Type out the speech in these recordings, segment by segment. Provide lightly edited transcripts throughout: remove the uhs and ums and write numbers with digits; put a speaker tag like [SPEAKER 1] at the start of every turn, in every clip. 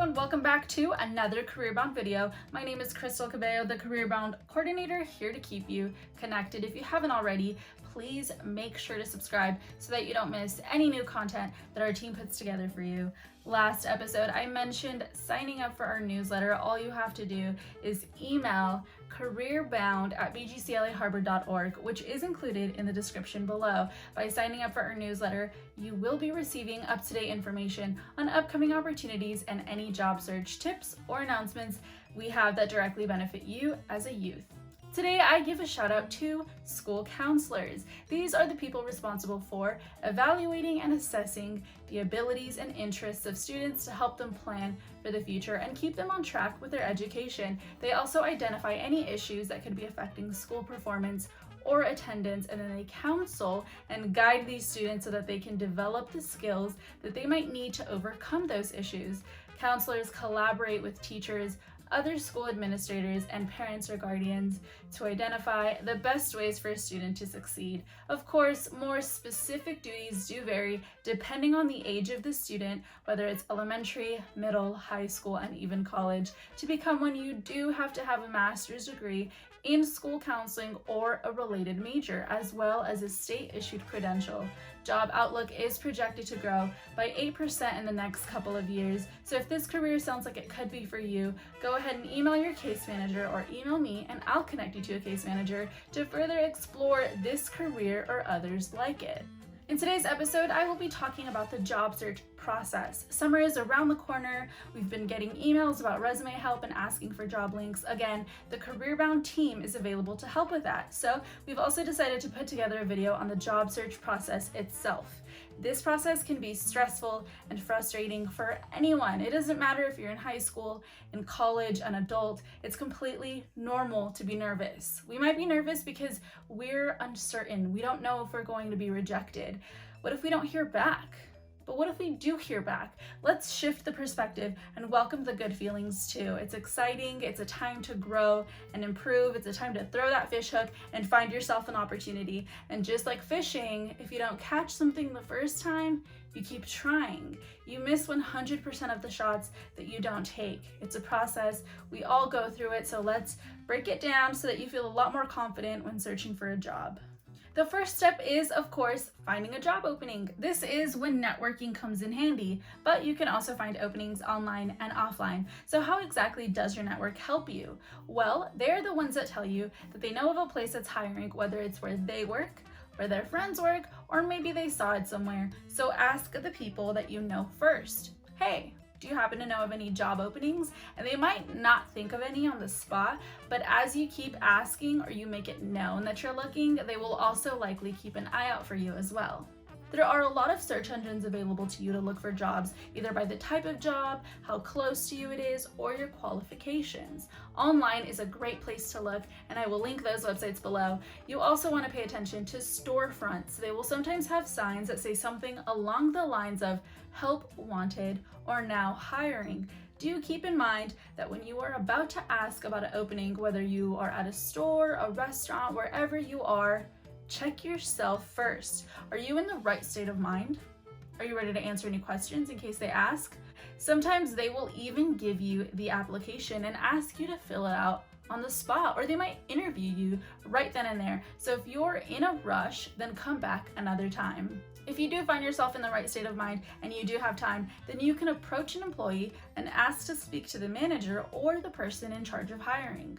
[SPEAKER 1] everyone, welcome back to another CareerBound video. My name is Crystal Cabello, the CareerBound coordinator, here to keep you connected. If you haven't already, please make sure to subscribe so that you don't miss any new content that our team puts together for you. Last episode, I mentioned signing up for our newsletter. All you have to do is email careerbound@bgclaharbor.org, which is included in the description below. By signing up for our newsletter, you will be receiving up-to-date information on upcoming opportunities and any job search tips or announcements we have that directly benefit you as a youth. Today, I give a shout out to school counselors. These are the people responsible for evaluating and assessing the abilities and interests of students to help them plan for the future and keep them on track with their education. They also identify any issues that could be affecting school performance or attendance, and then they counsel and guide these students so that they can develop the skills that they might need to overcome those issues. Counselors collaborate with teachers, other school administrators, and parents or guardians to identify the best ways for a student to succeed. Of course, more specific duties do vary depending on the age of the student, whether it's elementary, middle, high school, and even college. To become one, you do have to have a master's degree in school counseling or a related major, as well as a state-issued credential. Job Outlook is projected to grow by 8% in the next couple of years. So if this career sounds like it could be for you, go ahead and email your case manager or email me and I'll connect you to a case manager to further explore this career or others like it. In today's episode, I will be talking about the job search process. Summer is around the corner. We've been getting emails about resume help and asking for job links. Again, the CareerBound team is available to help with that. So we've also decided to put together a video on the job search process itself. This process can be stressful and frustrating for anyone. It doesn't matter if you're in high school, in college, an adult. It's completely normal to be nervous. We might be nervous because we're uncertain. We don't know if we're going to be rejected. What if we don't hear back? But what if we do hear back? Let's shift the perspective and welcome the good feelings too. It's exciting, it's a time to grow and improve, it's a time to throw that fish hook and find yourself an opportunity. And just like fishing, if you don't catch something the first time, you keep trying. You miss 100% of the shots that you don't take. It's a process, we all go through it, so let's break it down so that you feel a lot more confident when searching for a job. The first step is, of course, finding a job opening. This is when networking comes in handy, but you can also find openings online and offline. So how exactly does your network help you? Well, they're the ones that tell you that they know of a place that's hiring, whether it's where they work, where their friends work, or maybe they saw it somewhere. So ask the people that you know first. Hey, do you happen to know of any job openings? And they might not think of any on the spot, but as you keep asking or you make it known that you're looking, they will also likely keep an eye out for you as well. There are a lot of search engines available to you to look for jobs, either by the type of job, how close to you it is, or your qualifications. Online is a great place to look, and I will link those websites below. You also want to pay attention to storefronts. They will sometimes have signs that say something along the lines of help wanted or now hiring. Do keep in mind that when you are about to ask about an opening, whether you are at a store, a restaurant, wherever you are, check yourself first. Are you in the right state of mind? Are you ready to answer any questions in case they ask? Sometimes they will even give you the application and ask you to fill it out on the spot, or they might interview you right then and there. So if you're in a rush, then come back another time. If you do find yourself in the right state of mind and you do have time, then you can approach an employee and ask to speak to the manager or the person in charge of hiring.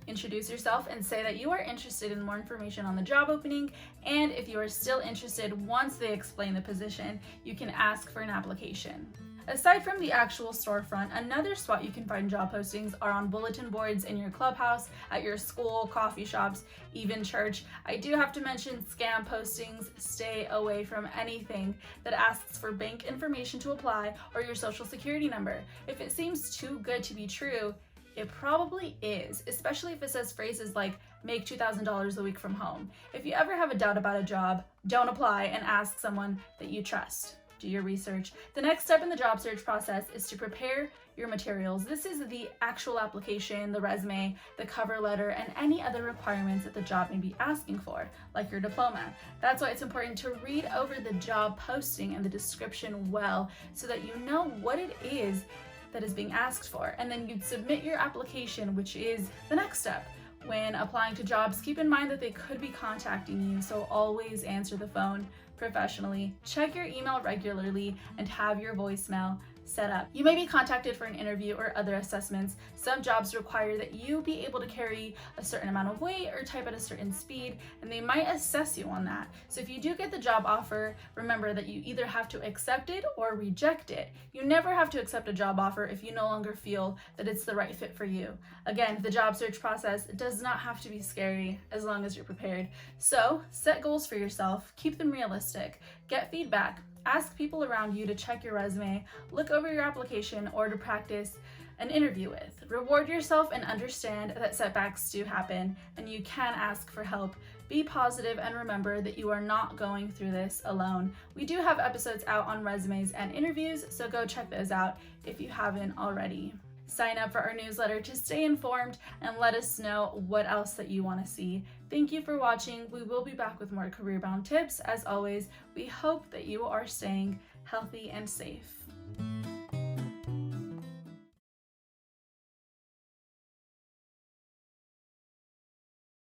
[SPEAKER 1] Introduce yourself and say that you are interested in more information on the job opening, and if you are still interested once they explain the position, you can ask for an application. Aside from the actual storefront, another spot you can find job postings are on bulletin boards in your clubhouse, at your school, coffee shops, even church. I do have to mention scam postings. Stay away from anything that asks for bank information to apply or your social security number. If it seems too good to be true, it probably is, especially if it says phrases like make $2,000 a week from home. If you ever have a doubt about a job, don't apply and ask someone that you trust. Do your research. The next step in the job search process is to prepare your materials. This is the actual application, the resume, the cover letter, and any other requirements that the job may be asking for, like your diploma. That's why it's important to read over the job posting and the description well so that you know what it is that is being asked for. And then you'd submit your application, which is the next step. When applying to jobs, keep in mind that they could be contacting you, so always answer the phone professionally. Check your email regularly and have your voicemail set up. You may be contacted for an interview or other assessments. Some jobs require that you be able to carry a certain amount of weight or type at a certain speed, and they might assess you on that. So if you do get the job offer, remember that you either have to accept it or reject it. You never have to accept a job offer if you no longer feel that it's the right fit for you. Again, the job search process does not have to be scary as long as you're prepared. So set goals for yourself, keep them realistic, get feedback. Ask people around you to check your resume, look over your application, or to practice an interview with. Reward yourself and understand that setbacks do happen and you can ask for help. Be positive and remember that you are not going through this alone. We do have episodes out on resumes and interviews, so go check those out if you haven't already. Sign up for our newsletter to stay informed and let us know what else that you want to see. Thank you for watching. We will be back with more career-bound tips. As always, we hope that you are staying healthy and safe.